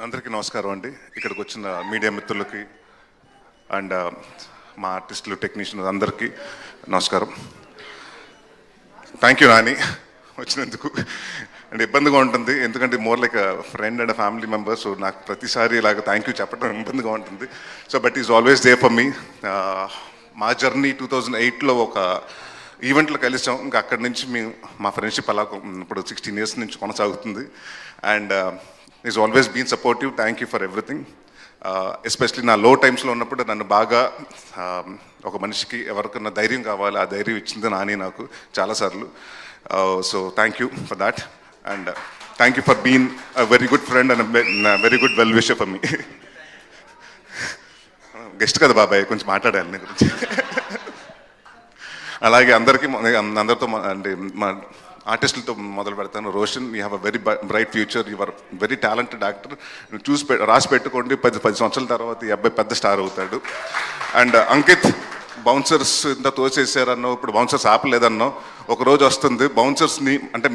అందరికీ నమస్కారం అండి. ఇక్కడికి వచ్చిన మీడియా మిత్రులకి అండ్ మా ఆర్టిస్టులు, టెక్నీషియన్ అందరికీ నమస్కారం. థ్యాంక్ యూ నాని వచ్చినందుకు. అండ్ ఇబ్బందిగా ఉంటుంది, ఎందుకంటే more like friend and family member. So నాకు ప్రతిసారి ఇలాగ థ్యాంక్ యూ చెప్పడం ఇబ్బందిగా ఉంటుంది. So but is always they for me. మా జర్నీ 2008లో ఒక ఈవెంట్లో కలిసాం. ఇంకా అక్కడి నుంచి మా ఫ్రెండ్షిప్ అలా ఇప్పుడు 16 years నుంచి కొనసాగుతుంది. And is always been supportive. Thank you for everything. Especially నా లో టైమ్స్లో ఉన్నప్పుడు నన్ను బాగా ఒక మనిషికి ఎవరికన్నా ధైర్యం కావాలి, ఆ ధైర్యం ఇచ్చింది నాని నాకు చాలాసార్లు. So thank you for that. And thank you for been a very good friend and very good well wisher for me. Guest కదా బాబాయ్, కొంచెం మాట్లాడాలి నీ గురించి. అలాగే అందరితో అంటే మా ఆర్టిస్టులతో మొదలు పెడతాను. Roshan, you have a very bright future, you are very talented actor. రాసి పెట్టుకోండి, 10 సంవత్సరాల తర్వాత ఈ అబ్బాయి పెద్ద స్టార్ అవుతాడు. అండ్ అంకిత్, బౌన్సర్స్ ఇంత తోసేసారన్నో, ఇప్పుడు బౌన్సర్స్ ఆపలేదన్నో, ఒక రోజు వస్తుంది బౌన్సర్స్ని అంటే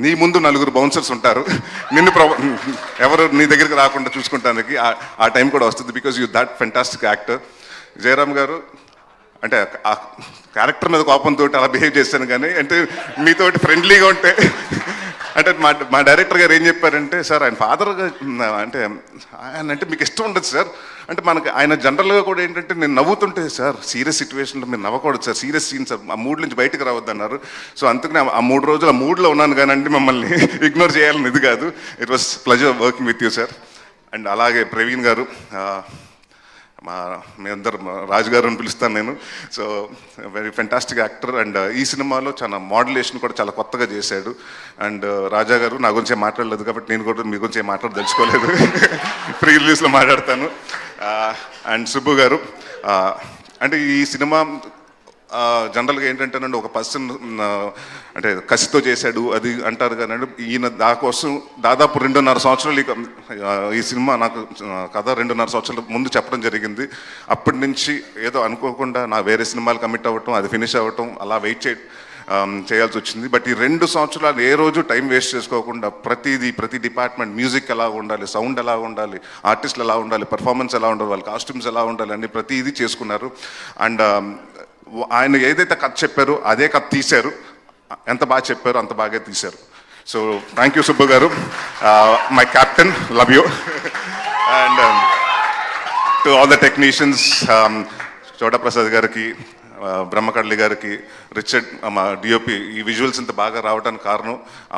నీ ముందు 4 బౌన్సర్స్ ఉంటారు, నిన్ను ఎవరు నీ దగ్గరికి రాకుండా చూసుకుంటానికి ఆ టైం కూడా వస్తుంది. Because you that fantastic actor. Jayaram గారు, అంటే ఆ క్యారెక్టర్ మీద కోపంతో అలా బిహేవ్ చేశాను, కానీ అంటే మీతోటి ఫ్రెండ్లీగా ఉంటే అంటే మా డైరెక్టర్ గారు ఏం చెప్పారంటే, సార్ ఆయన ఫాదర్గా అంటే ఆయన అంటే మీకు ఇష్టం ఉండదు సార్ అంటే మనకి ఆయన జనరల్గా కూడా ఏంటంటే నేను నవ్వుతుంటే, సార్ సీరియస్ సిచ్యువేషన్లో మీరు నవ్వకూడదు సార్, సీరియస్ సీన్ సార్, ఆ మూడ్ నుంచి బయటకు రావద్దు అన్నారు. సో అందుకని ఆ 3 రోజులు ఆ మూడ్లో ఉన్నాను, కానీ అంటే మిమ్మల్ని ఇగ్నోర్ చేయాలని ఇది కాదు. It was pleasure working with you sir. And అలాగే ప్రవీణ్ గారు, మీ అందరు రాజు గారు అని పిలుస్తాను నేను. So very fantastic actor. And ఈ సినిమాలో చాలా మోడ్యులేషన్ కూడా చాలా కొత్తగా చేశాడు. అండ్ రాజా గారు, నా గురించి మాట్లాడలేదు కాబట్టి నేను కూడా మీ గురించి మాట్లాడదలుచుకోలేదు, ప్రీ రిలీజ్లో మాట్లాడతాను. అండ్ సుబ్బు గారు, అంటే ఈ సినిమా జనరల్గా ఏంటంటేనండి, ఒక పర్సన్ అంటే కసితో చేశాడు అది అంటారు, కానీ ఈయన దాకోసం దాదాపు 2.5 సంవత్సరాలు ఈ సినిమా నాకు కథ 2.5 సంవత్సరాల ముందు చెప్పడం జరిగింది. అప్పటి నుంచి ఏదో అనుకోకుండా నా వేరే సినిమాలు కమిట్ అవ్వటం, అది ఫినిష్ అవ్వటం, అలా వెయిట్ చేయాల్సి వచ్చింది. బట్ ఈ 2 సంవత్సరాలు ఏ రోజు టైం వేస్ట్ చేసుకోకుండా ప్రతి డిపార్ట్మెంట్, మ్యూజిక్ ఎలా ఉండాలి, సౌండ్ ఎలా ఉండాలి, ఆర్టిస్టులు ఎలా ఉండాలి, పర్ఫార్మెన్స్ ఎలా ఉండాలి, వాళ్ళ కాస్ట్యూమ్స్ ఎలా ఉండాలి అని ప్రతిదీ చేసుకున్నారు. అండ్ ఆయన ఏదైతే కథ చెప్పారో అదే కథ తీశారు. ఎంత బాగా చెప్పారో అంత బాగా తీశారు. సో థ్యాంక్ యూ సుబ్బు గారు, my captain, love you. And to all the technicians, చోటా ప్రసాద్ గారికి, బ్రహ్మకడ్లి గారికి, రిచర్డ్ మా డిఓపి, ఈ విజువల్స్ ఇంత బాగా రావడానికి కారణం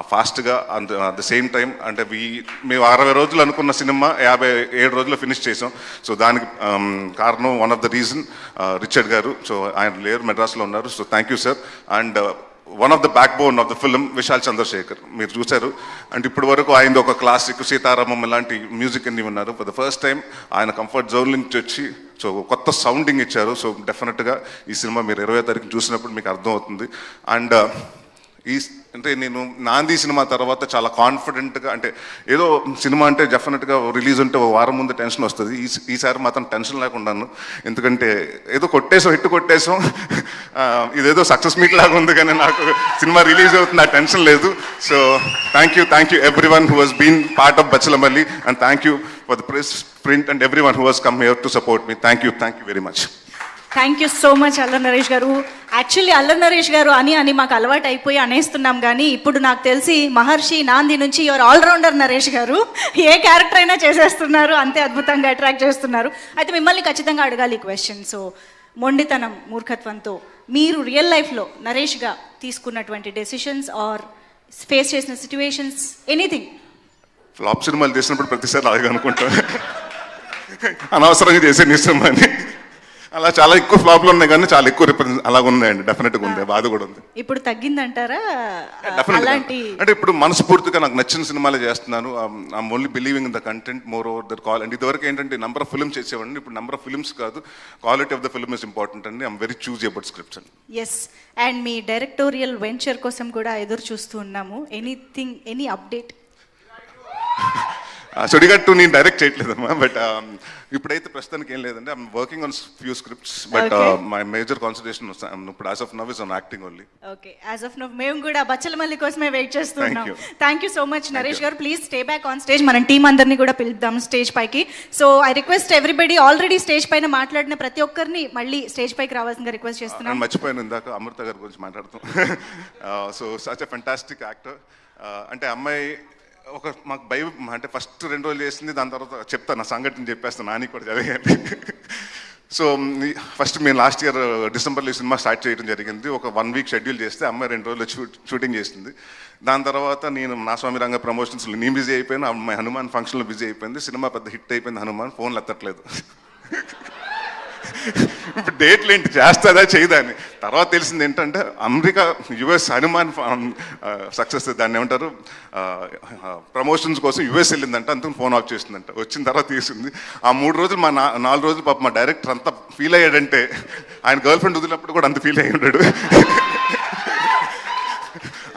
ఫాస్ట్గా అట్ ద సేమ్ టైం అంటే మేము 60 రోజులు అనుకున్న సినిమా 57 రోజుల్లో ఫినిష్ చేసాం. సో దానికి కారణం one of the reason Richard గారు. సో ఆయన లేరు, మెడ్రాస్లో ఉన్నారు. So thank you sir. And one of the backbone of the film Vishal Chandrasekhar, మీరు చూశారు. అంటే ఇప్పటి వరకు ఆయన ఒక క్లాసిక్, సీతారామం ఇలాంటి మ్యూజిక్ అన్ని ఉన్నారు. ఫర్ ద ఫస్ట్ టైం ఆయన కంఫర్ట్ జోన్ నుంచి వచ్చి సో కొత్త సౌండింగ్ ఇచ్చారు. సో డెఫినెట్గా ఈ సినిమా మీరు 20వ తారీఖు చూసినప్పుడు మీకు అర్థమవుతుంది. అండ్ అంటే నేను నాంది సినిమా తర్వాత చాలా కాన్ఫిడెంట్గా, అంటే ఏదో సినిమా అంటే డెఫినెట్గా రిలీజ్ ఉంటే 1 వారం ముందు టెన్షన్ వస్తుంది. ఈసారి మాత్రం టెన్షన్ లేకుండాను, ఎందుకంటే ఏదో హిట్ కొట్టేసాం, ఇదేదో సక్సెస్ మీట్ లాగా ఉంది, కానీ నాకు సినిమా రిలీజ్ అవుతుంది, ఆ టెన్షన్ లేదు. So thank you everyone who has been part of Bachhalamalli, and thank you for the press, print and everyone who has come here to support me. Thank you very much. Thank you so much Allari Naresh గారు. Actually అల్లరి నరేష్ గారు అని మాకు అలవాటు అయిపోయి అనేస్తున్నాం, కానీ ఇప్పుడు నాకు తెలిసి మహర్షి, నాంది నుంచి యువర్ ఆల్రౌండర్ నరేష్ గారు. ఏ క్యారెక్టర్ అయినా చేసేస్తున్నారు, అంతే అద్భుతంగా అట్రాక్ట్ చేస్తున్నారు. అయితే మిమ్మల్ని ఖచ్చితంగా అడగాలి ఈ క్వశ్చన్. సో మొండితనం, మూర్ఖత్వంతో మీరు రియల్ లైఫ్లో నరేష్గా తీసుకున్నటువంటి డెసిషన్స్ ఆర్ ఫేస్ చేసిన సిచ్యువేషన్స్, ఎనీథింగ్? ఫ్లాప్ సినిమాలు చేసినప్పుడు ప్రతిసారి అలాగే అనుకుంటాను, అనవసరంగా చేసే నీ సినిమాని. అలా చాలా ఎక్కువ ఫ్లాప్లు ఉన్నాయి, కానీ చాలా ఎక్కువ రిప్రజెంట్ అలాగ ఉన్నాయండి. డెఫినెట్గా ఉంది, బాధ కూడా ఉంది. ఇప్పుడు తగ్గిందంటారా? అలాంటి అంటే ఇప్పుడు మనస్ఫూర్తిగా నాకు నచ్చిన సినిమాలే చేస్తున్నాను. I'm only believing in the content more over the call. And ఇదివరకు ఏంటంటే నెంబర్ ఆఫ్ ఫిల్మ్స్ చేసేవాడిని, ఇప్పుడు నెంబర్ ఆఫ్ ఫిల్మ్స్ కాదు, quality of the film is important అండి. I'm very choose about scripts అండి. ఎస్, అండ్ మీ డైరెక్టోరియల్ వెంచర్ కోసం కూడా ఎదురు చూస్తూ ఉన్నాము. Any update? సుడిగట్టు నేను డైరెక్ట్ చేయట్లేదమ్మా, బట్ ఇప్పుడైతే ప్రస్తుతానికి ఏం లేదండి. I'm working on few scripts, but my major concentration ఇప్పుడు as of now is on acting only. Okay, as of now మేము కూడా బచ్చలమల్లి కోసమే వెయిట్ చేస్తున్నాం. Thank you so much Naresh గారు. Please stay back on stage. మనం టీం అందరినీ కూడా పిలుద్దాం స్టేజ్ పైకి. So I request everybody, already stage పైన మాట్లాడిన ప్రతి ఒక్కరిని మళ్ళీ స్టేజ్ పైకి రావాల్సిందిగా రిక్వెస్ట్ చేస్తున్నాను. మర్చిపోయాను ఇందాక అమృత గారి గురించి మాట్లాడుతాం. So such a fantastic actor. అంటే అమ్మాయి ఒక మాకు భయం, అంటే ఫస్ట్ 2 రోజులు చేసింది, దాని తర్వాత చెప్తాను నా సంఘటన చెప్పేస్తాను, నాని కూడా చదివేయండి. సో ఫస్ట్ మేము లాస్ట్ ఇయర్ డిసెంబర్లో ఈ సినిమా స్టార్ట్ చేయడం జరిగింది. ఒక 1 వీక్ షెడ్యూల్ చేస్తే అమ్మాయి 2 రోజులు షూటింగ్ చేసింది. దాని తర్వాత నేను నా స్వామి రంగ ప్రమోషన్స్లో నేను బిజీ అయిపోయాను, అమ్మాయి హనుమాన్ ఫంక్షన్లో బిజీ అయిపోయింది. సినిమా పెద్ద హిట్ అయిపోయింది, హనుమాన్ ఫోన్లు ఎత్తట్లేదు. ఇప్పుడు డేట్లు ఏంటి, చేస్తుందా చేయదా అని. తర్వాత తెలిసింది ఏంటంటే అమెరికా యుఎస్ హనుమాన్ సక్సెస్, దాన్ని ఏమంటారు, ప్రమోషన్స్ కోసం యుఎస్ వెళ్ళిందంట, అందుకు ఫోన్ ఆఫ్ చేసిందంట. వచ్చిన తర్వాత తీసింది. ఆ 3 రోజులు 4 రోజులు పాప మా డైరెక్టర్ అంతా ఫీల్ అయ్యాడంటే, ఆయన గర్ల్ ఫ్రెండ్ వదిలినప్పుడు కూడా అంత ఫీల్ అయ్యి ఉన్నాడు.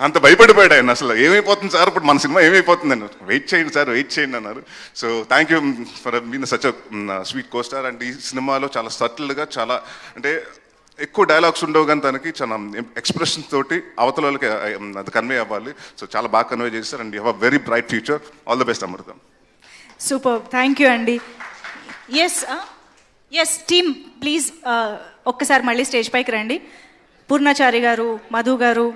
అంత భయపడిపోయాడు ఆయన. అసలు ఏమైపోతుంది సార్, ఇప్పుడు మన సినిమా ఏమైపోతుంది అన్నారు. వెయిట్ చేయండి సార్, వెయిట్ చేయండి అన్నారు. So thank you for been such a sweet costar. And ఈ సినిమాలో చాలా సటిల్గా, చాలా అంటే ఎక్కువ డైలాగ్స్ ఉండవు కానీ తనకి చాలా ఎక్స్ప్రెషన్ తోటి అవతల వాళ్ళకి అది కన్వే అవ్వాలి. సో చాలా బాగా కన్వే చేశారు. And you have very bright future. All the best Amrutham. Super, thank you అండి. ఎస్ టీమ్ ప్లీజ్ ఒక్కసారి మళ్ళీ స్టేజ్ పైకి రండి. పూర్ణాచారి గారు, మధు గారు,